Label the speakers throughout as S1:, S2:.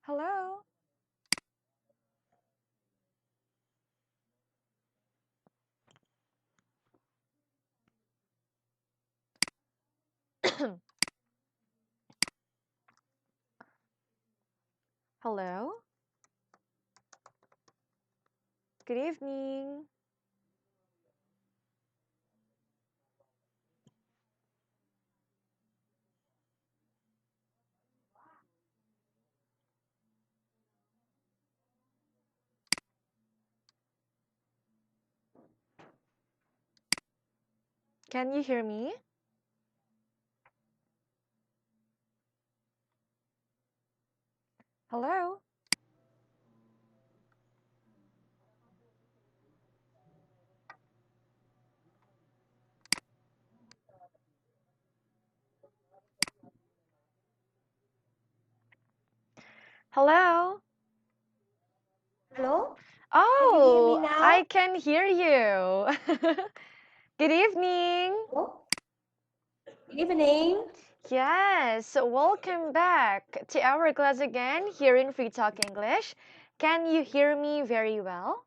S1: Hello. Hello. Good evening. Can you hear me? Hello. Hello.
S2: Hello, can you hear me
S1: Oh, I
S2: now?
S1: can hear you. Good evening.
S2: Oh, good evening.
S1: Yes, welcome back to our class again here in Free Talk English. Can you hear me very well?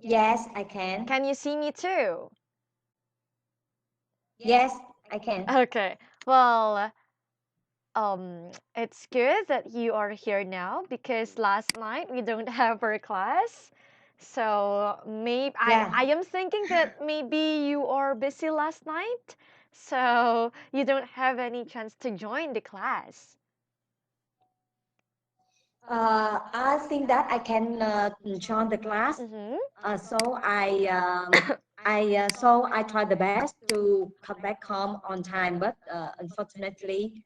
S2: Yes, I can.
S1: Can you see me too?
S2: Yes, I can.
S1: Okay. Well, it's good that you are here now because last night we don't have our class. So maybe
S2: Yeah.
S1: I am thinking that maybe you are busy last night, so you don't have any chance to join the class.
S2: I think that I can join the class.
S1: Mm-hmm.
S2: So I tried the best to come back home on time, but unfortunately,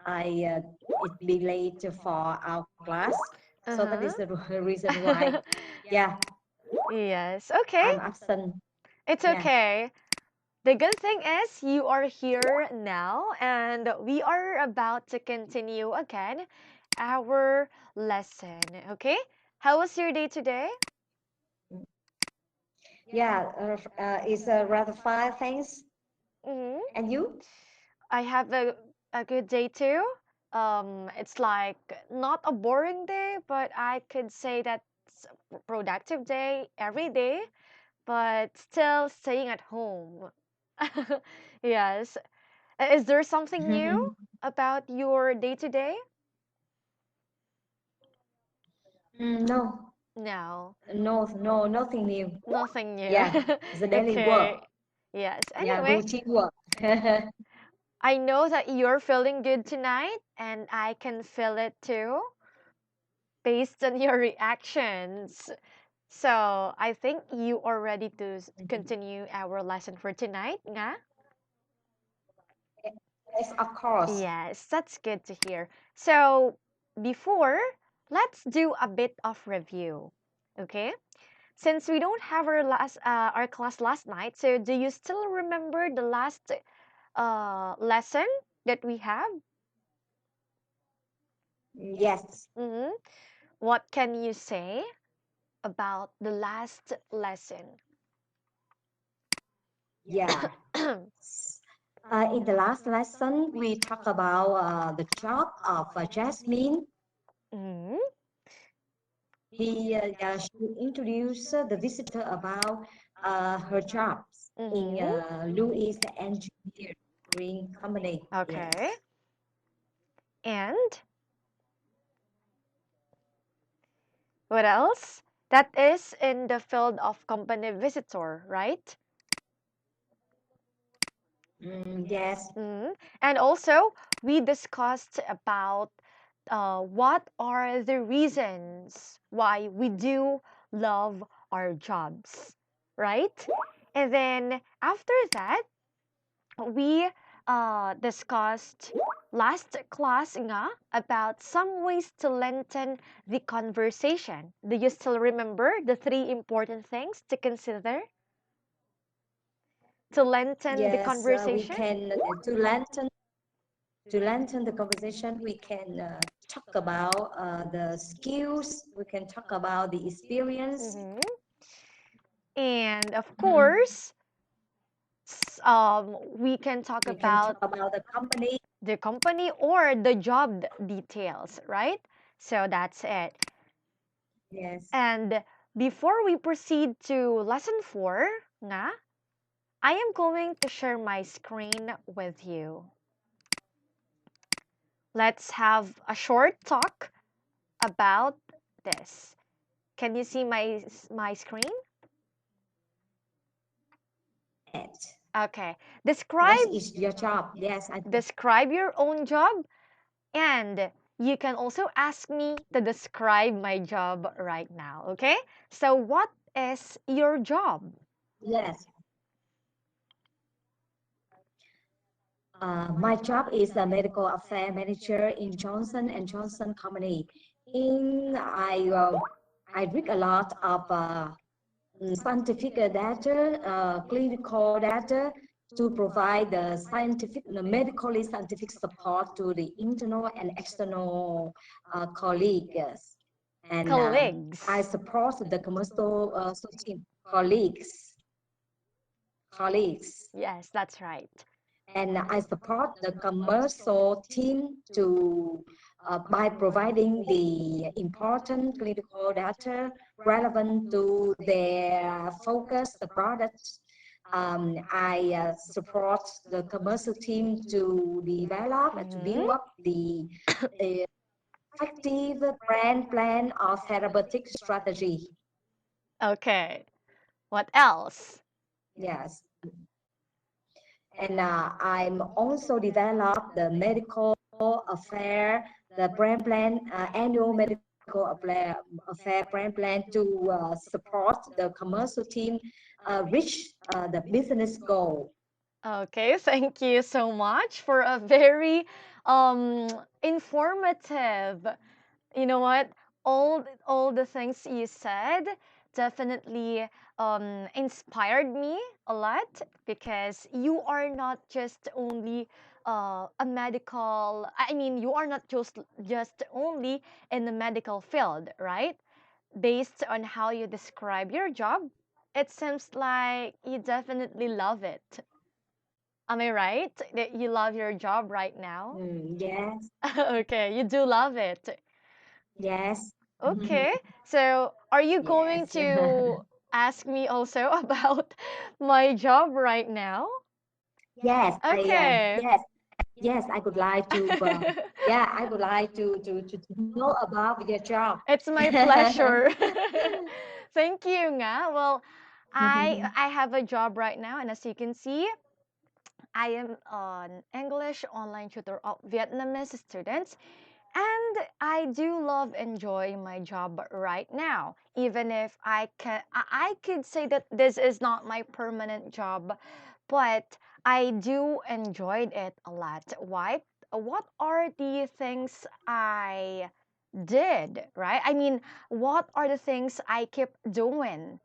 S2: I it be late for our class. So that
S1: Uh-huh.
S2: is the reason why. Yeah,
S1: Yes. Okay.
S2: I'm absent.
S1: It's
S2: Yeah.
S1: okay. The good thing is you are here now and we are about to continue again our lesson. Okay? How was your day today?
S2: Yeah, it's rather fine. Thanks.
S1: Hmm.
S2: And you?
S1: I have a good day too. It's like not a boring day, but I could say that's a productive day every day, but still staying at home. Yes. Is there something new about your day today?
S2: No,
S1: No,
S2: nothing new.
S1: nothing new.
S2: Yeah, it's a daily
S1: Okay.
S2: work.
S1: Yes.
S2: Yeah,
S1: Anyway,
S2: routine work.
S1: I know that you're feeling good tonight, and I can feel it too based on your reactions. So I think you are ready to continue our lesson for tonight, nga?
S2: Yes, of course.
S1: Yes, that's good to hear. So before, let's do a bit of review. Okay? Since we don't have our class last night, so do you still remember the last lesson that we have?
S2: Yes.
S1: Mm-hmm. What can you say about the last lesson?
S2: Yeah. In the last lesson, we talked about the job of Jasmine.
S1: Mm-hmm.
S2: She introduced the visitor about her jobs in
S1: Mm-hmm.
S2: Louis Engineering Company.
S1: Okay.
S2: Yes.
S1: And what else? That is in the field of company visitor, right?
S2: Yes.
S1: Mm. And also, we discussed about what are the reasons why we do love our jobs, right? And then after that, we discussed last class nga about some ways to lengthen the conversation. Do you still remember the three important things to consider to lengthen the
S2: Yes, we
S1: conversation?
S2: can to lengthen the conversation. We can talk about the skills. We can talk about the experience.
S1: Mhm. And of
S2: Mhm.
S1: course, we can talk
S2: We can talk
S1: about
S2: about the company.
S1: the company or the job details, right? So that's it.
S2: Yes.
S1: And before we proceed to lesson 4, nga, I am going to share my screen with you. Let's have a short talk about this. Can you see my screen?
S2: Yes.
S1: Okay.
S2: What
S1: Describe
S2: is your job? Yes, I
S1: describe your own job, and you can also ask me to describe my job right now, okay? So what is your job?
S2: yes. My job is a medical affair manager in Johnson and Johnson company. In I read a lot of scientific data, clinical data to provide the scientific, the medically scientific support to the internal and external colleagues. And I
S1: Colleagues.
S2: support the commercial team colleagues,
S1: Yes, that's right.
S2: and I support the commercial team to by providing the important clinical data relevant to their focus, the products. I support the commercial team to develop and to
S1: Mhm.
S2: build up the effective brand plan or therapeutic strategy.
S1: Okay. What else?
S2: Yes. And I'm also developed the medical affair, the brand plan, annual medical affair brand plan to support the commercial team reach the business goal.
S1: Okay, thank you so much for a very um informative. You know what? All the things you said definitely inspired me a lot, because you are not just only a medical. I mean, you are not just only in the medical field, right? Based on how you describe your job, it seems like you definitely love it. Am I right that you love your job right now?
S2: Yes,
S1: Okay, you do love it.
S2: yes,
S1: Okay, so are you going
S2: yes,
S1: to ask me also about my job right now?
S2: yes.
S1: Okay.
S2: Yes, yes. I would like to. Yeah, I would like to know about your job.
S1: It's my pleasure. Thank you, nga. Well, I have a job right now, and as you can see, I am an English online tutor of Vietnamese students. And I do love enjoy my job right now, even if I could say that this is not my permanent job, but I do enjoyed it a lot. Why? What are the things I did, right? I mean, what are the things I keep doing?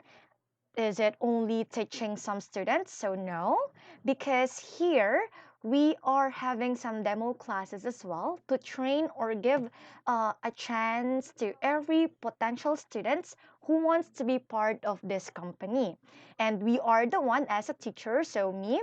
S1: Is it only teaching some students? So no, because here we are having some demo classes as well to train or give a chance to every potential students who wants to be part of this company. And we are the one as a teacher, so me,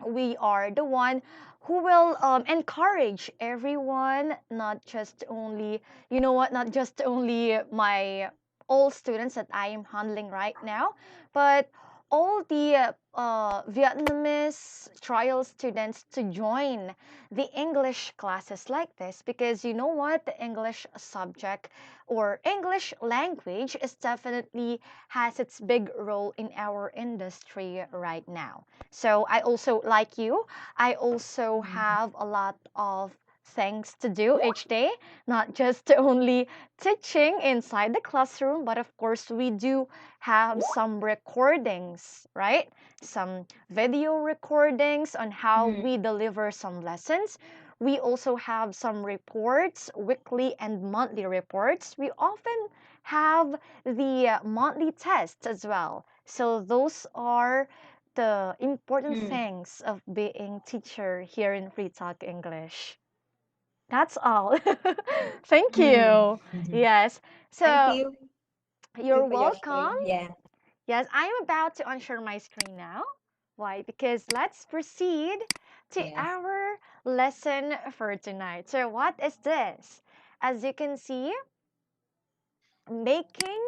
S1: we are the one who will encourage everyone, not just only, you know what, not just only my all students that I am handling right now, but all the Vietnamese trial students to join the English classes like this, because you know what, the English subject or English language is definitely has its big role in our industry right now. So I also, like you, I also have a lot of things to do each day, not just only teaching inside the classroom, but of course we do have some recordings, right? Some video recordings on how
S2: Mm,
S1: we deliver some lessons. We also have some reports, weekly and monthly reports. We often have the monthly tests as well. So those are the important
S2: mm,
S1: things of being teacher here in Free Talk English. That's all. Thank
S2: mm.
S1: you. Yes.
S2: Thank
S1: So
S2: you. Thank you
S1: you're
S2: for your
S1: welcome.
S2: sharing. Yeah.
S1: Yes, I'm about to unshare my screen now. Why? Because let's proceed to
S2: Yes.
S1: our lesson for tonight. So, what is this? As you can see, making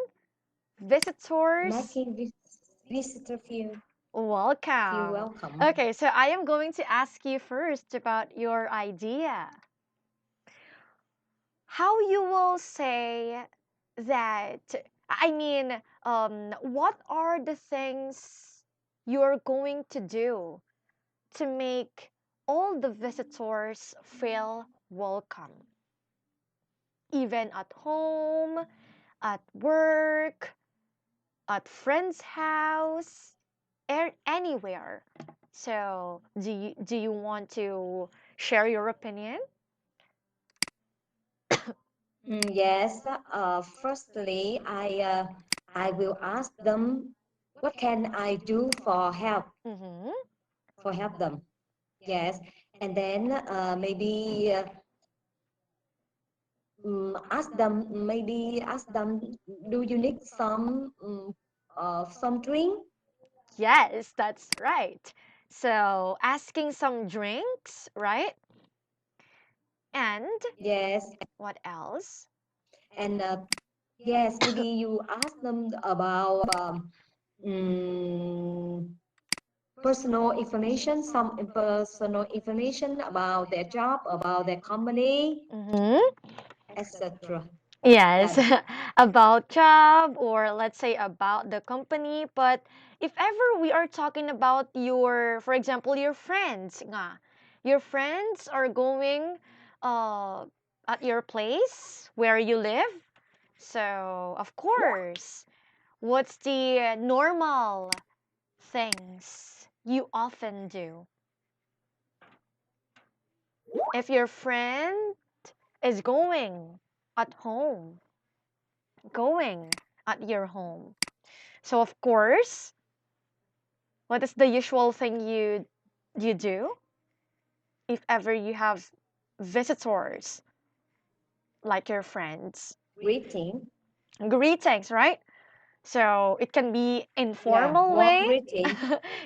S1: visitors
S2: Making visitor feel
S1: welcome.
S2: welcome.
S1: Okay, so I am going to ask you first about your idea. How you will say that, I mean, what are the things you're going to do to make all the visitors feel welcome, even at home, at work, at friend's house, anywhere. So, do you want to share your opinion?
S2: Yes. Firstly, I will ask them, what can I do
S1: Mm-hmm.
S2: for help them? Yes, and then maybe ask them, do you need some drink?
S1: Yes, that's right. So, asking some drinks, right? And
S2: Yes,
S1: what else?
S2: and yes, maybe you ask them about mm, personal information about their job, about their company,
S1: Mm-hmm.
S2: etc.
S1: Yes,
S2: Yeah,
S1: about job or let's say about the company. But if ever we are talking about your, for example, your friends, nga, your friends are going uh, at your place where you live. So, of course, what's the normal things you often do? If your friend is at home, going at your home. So of course, what is the usual thing you do if ever you have visitors like your friends?
S2: greeting.
S1: Greetings, right? So it can be
S2: Yeah,
S1: informal
S2: warm
S1: way.
S2: greeting.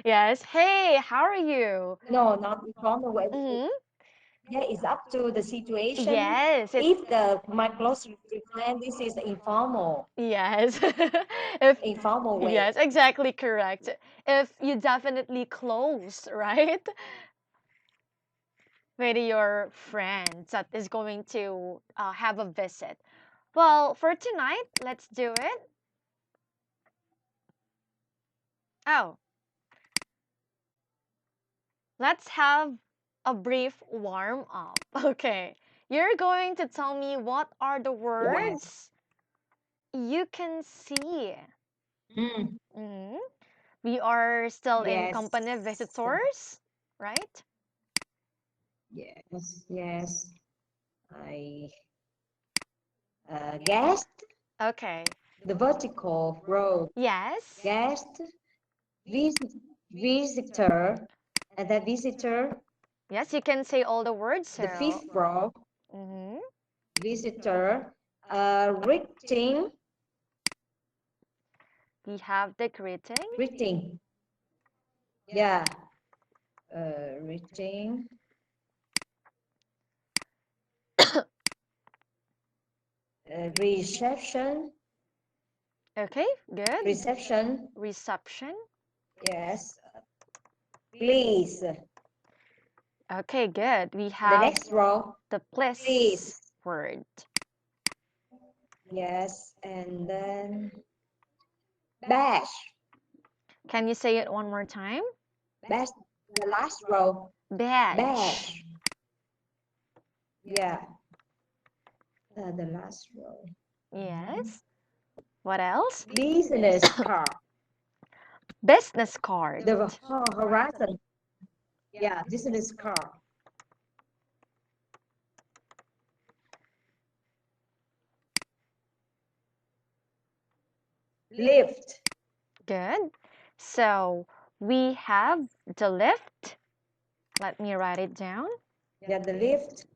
S1: Yes. Hey, how are you?
S2: No, not informal way.
S1: Hmm.
S2: Yeah, it's up to the situation.
S1: Yes, it.
S2: If the my close friend, this is
S1: Yes. If
S2: informal way.
S1: yes, exactly correct. If you definitely close, right? With your friends that is going to have a visit. Well, for tonight, let's do it. Oh, let's have a brief warm up. Okay. You're going to tell me what are the
S2: Yes.
S1: words you can see.
S2: Mm,
S1: Mhm. We are still in
S2: yes.
S1: company visitors, right?
S2: Yes. Yes. I guest,
S1: Okay.
S2: the vertical row.
S1: Yes.
S2: Guest, vis visitor, and the visitor,
S1: Yes, you can say all the words.
S2: the
S1: So,
S2: fifth row,
S1: mhm.
S2: visitor, greeting,
S1: We have the greeting.
S2: greeting. Yeah, greeting, reception,
S1: Okay, good.
S2: reception.
S1: Reception.
S2: Yes, please.
S1: Okay, good. We
S2: The
S1: have
S2: next row,
S1: the place
S2: please.
S1: word.
S2: Yes, and then bash,
S1: Can you say it one more time?
S2: bash. The last row,
S1: Badge.
S2: bash. Yeah, the last row. Mhm.
S1: Yes. What else?
S2: Business card,
S1: Business card.
S2: the horizon. Yeah, business card. Lift.
S1: Good. So we have the lift. Let me write it down.
S2: Yeah, the lift.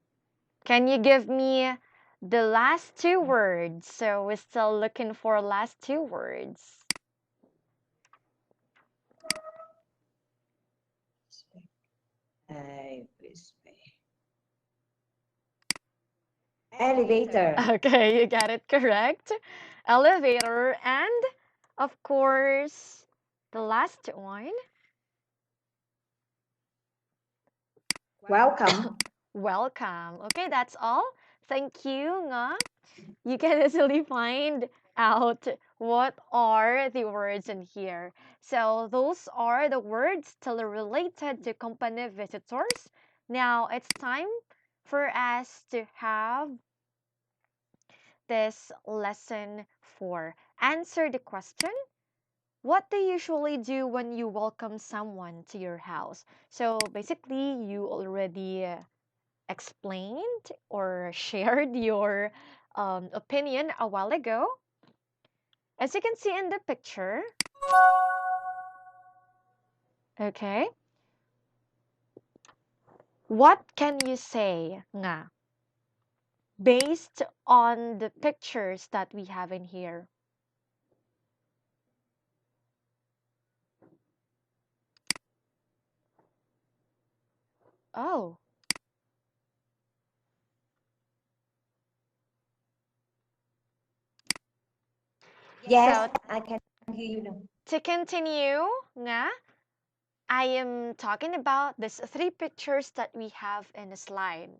S1: Can you give me the last two words? So we're still looking for last two words.
S2: I whisper. Elevator.
S1: Okay, you got it correct. Elevator. And of course, the last one.
S2: Welcome.
S1: Welcome. Okay, that's all. Thank you, Nga. You can easily find out what are the words in here. So those are the words still related to company visitors. Now it's time for us to have this lesson 4. Answer the question. What do you usually do when you welcome someone to your house? So basically, you already explained or shared your opinion a while ago. As you can see in the picture, okay, what can you say nga based on the pictures that we have in here? Oh,
S2: Yes,
S1: so
S2: I can hear you now.
S1: to continue nga, I am talking about these 3 pictures that we have in the slide.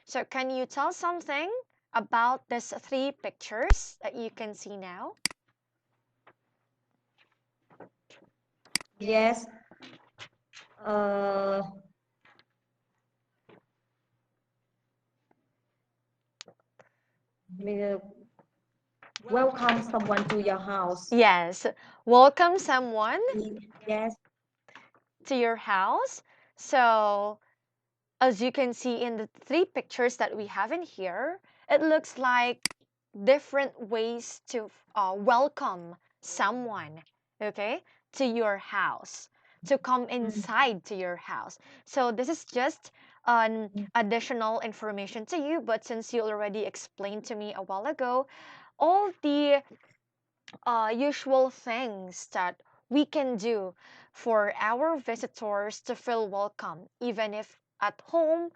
S1: So can you tell something about these 3 pictures that you can see now?
S2: Yes. Uh, we welcome someone to your house.
S1: Yes, welcome someone
S2: Yes.
S1: to your house. So as you can see in the 3 pictures that we have in here, it looks like different ways to welcome someone, okay, to your house, to come
S2: Mm,
S1: inside to your house. So this is just an
S2: mm,
S1: additional information to you, but since you already explained to me a while ago, all the usual things that we can do for our visitors to feel welcome, even if at home,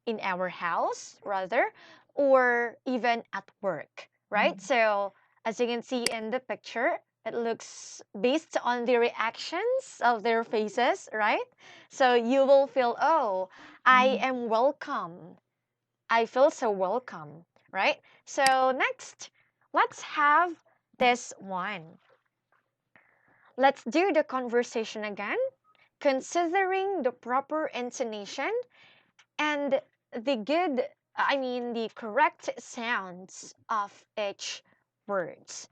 S1: in our house, rather, or even at work, right?
S2: mm,
S1: So, as you can see in the picture, it looks based on the reactions of their faces, right? So, you will feel, oh, I
S2: mm.
S1: am welcome. I feel so welcome, right? So, next, let's have this one. Let's do the conversation again, considering the proper intonation and the correct sounds of each words.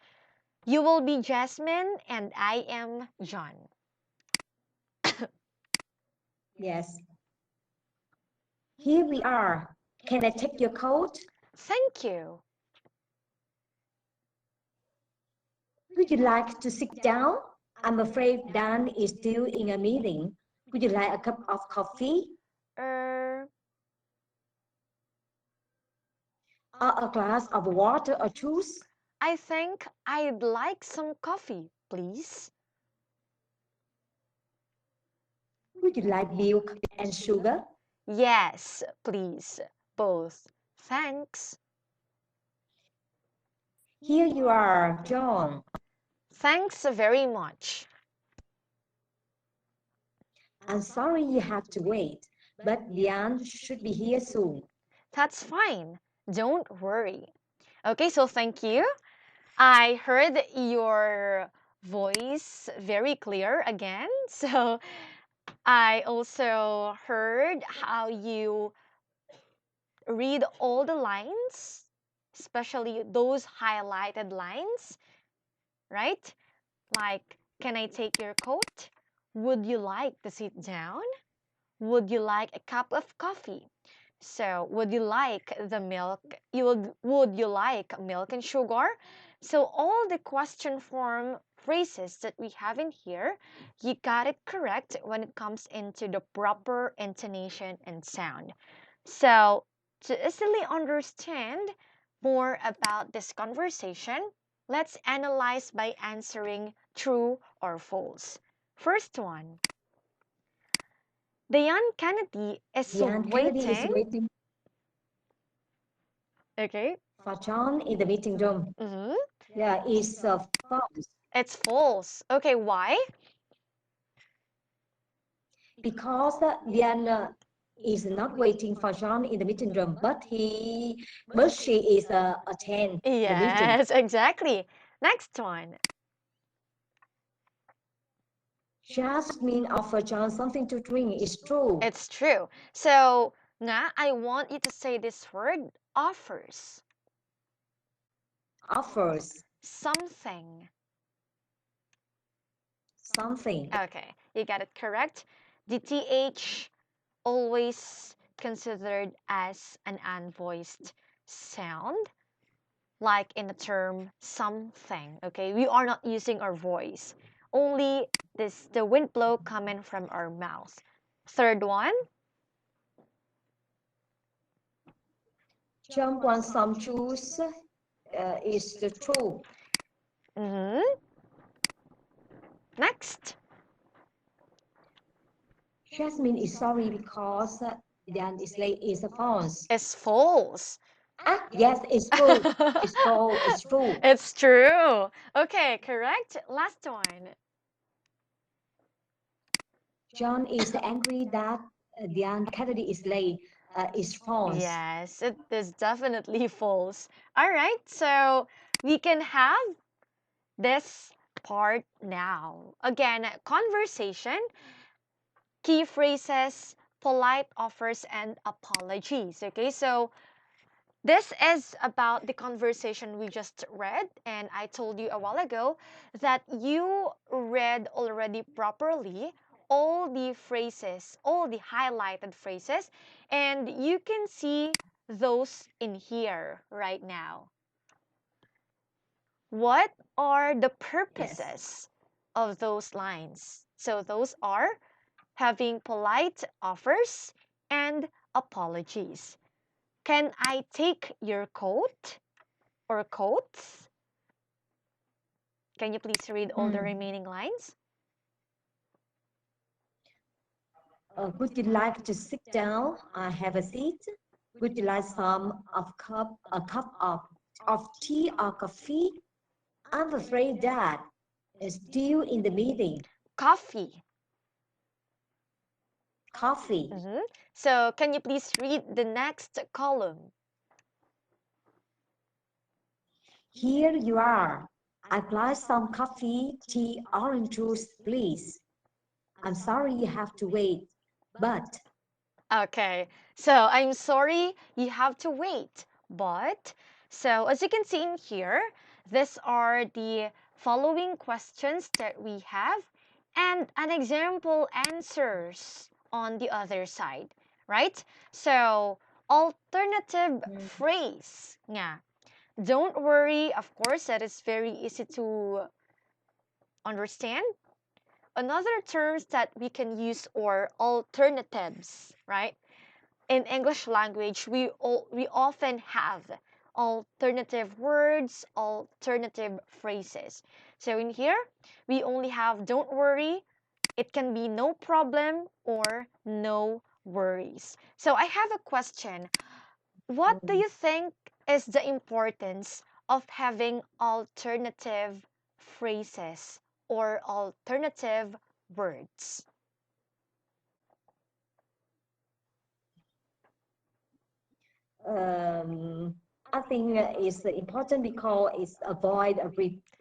S1: You will be Jasmine and I am John.
S2: Yes. Here we are. Can I take your coat?
S1: Thank you.
S2: Would you like to sit down? I'm afraid Dan is still in a meeting. Would you like a cup of coffee
S1: Er,
S2: or a glass of water or juice?
S1: I think I'd like some coffee, please.
S2: Would you like milk and sugar?
S1: Yes, please. Both. Thanks.
S2: Here you are, John.
S1: Thanks very much.
S2: I'm sorry you have to wait, but Diane should be here soon.
S1: That's fine. Don't worry. Okay, so thank you. I heard your voice very clear again. So I also heard how you read all the lines, especially those highlighted lines, right? Like, can I take your coat? Would you like to sit down? Would you like a cup of coffee? So, would you like the milk? Would you like milk and sugar? So, all the question form phrases that we have in here, you got it correct when it comes into the proper intonation and sound. So, to easily understand more about this conversation, let's analyze by answering true or false. First one, Diane Kennedy is
S2: Diane Kennedy is
S1: waiting.
S2: waiting.
S1: Okay.
S2: For John in the meeting room,
S1: Mm-hmm.
S2: yeah, is false
S1: It's false. Okay, why?
S2: because Diana is not waiting for John in the meeting room, but she is attend the meeting.
S1: Yes, exactly. Next one.
S2: Jasmine offered John something to drink is true.
S1: It's true. So now I want you to say this word offers
S2: Offers
S1: something.
S2: something.
S1: Okay, you got it correct. The TH always considered as an unvoiced sound, like in the term something. Okay, we are not using our voice, only this the wind blow coming from our mouth. Third one.
S2: John wants some juice is the true.
S1: Mm-hmm. Next.
S2: Jasmine is sorry because Diane is late is a false.
S1: Is false.
S2: Ah, yes, it's true. It's true. It's true.
S1: It's true. Okay, correct. Last one.
S2: John is angry that Diane Kennedy is late. Is false.
S1: Yes, it is definitely false. All right, so we can have this part now. Again, conversation, key phrases, polite offers, and apologies. Okay, so this is about the conversation we just read, and I told you a while ago that you read already properly all the phrases, all the highlighted phrases, and you can see those in here right now. What are the
S2: Yes.
S1: purposes of those lines? So, those are having polite offers and apologies. Can I take your coat or coats? Can you please read all the
S2: Hmm.
S1: remaining lines?
S2: Would you like to sit down? Have a seat. Would you like some of a cup of tea or coffee? I'm afraid that is still in the meeting.
S1: Coffee.
S2: Coffee.
S1: Mhm. So, can you please read the next column?
S2: Here you are. I'd like some coffee, tea, orange juice, please. I'm sorry you have to wait, but
S1: Okay, so I'm sorry you have to wait, but so as you can see in here, these are the following questions that we have and an example answers on the other side, right? So, alternative
S2: mm,
S1: phrase. Yeah. Don't worry, of course, that is very easy to understand. Another terms that we can use are alternatives, right? In English language, we often have alternative words, alternative phrases. So in here, we only have don't worry. It can be no problem or no worries. So I have a question. What do
S2: mm,
S1: you think is the importance of having alternative phrases or alternative words?
S2: um, I think it's important because it's avoid a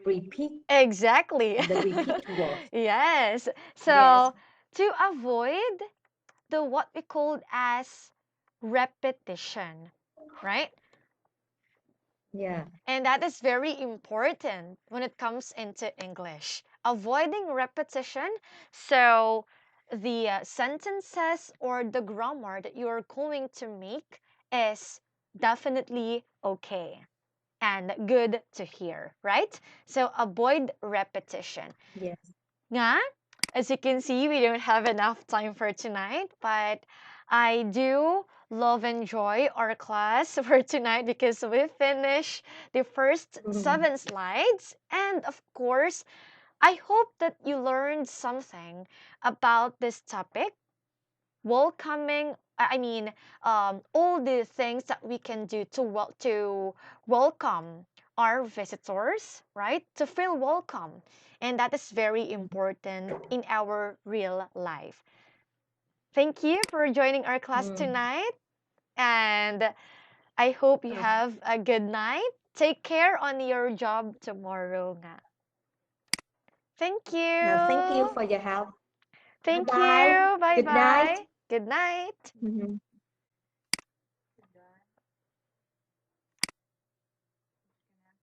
S2: repeat
S1: Exactly.
S2: the repeat word.
S1: Yes.
S2: Yes.
S1: So to avoid the what we call as repetition, right?
S2: Yeah.
S1: And that is very important when it comes into English. Avoiding repetition. So the sentences or the grammar that you're going to make is definitely okay and good to hear, right? So avoid repetition.
S2: Yes.
S1: Nga, as you can see, we don't have enough time for tonight, but I do love and enjoy our class for tonight because we finished the first
S2: Mm,
S1: 7 slides. And of course, I hope that you learned something about this topic, welcoming I mean, all the things that we can do to welcome our visitors, right? To feel welcome, and that is very important in our real life. Thank you for joining our class
S2: Mm.
S1: tonight, and I hope you
S2: Okay.
S1: have a good night. Take care on your job tomorrow nga. Thank
S2: Now, thank you
S1: you.
S2: for your help. Bye
S1: Thank
S2: bye.
S1: you. Bye
S2: Good night.
S1: bye. Good night.
S2: Mhm.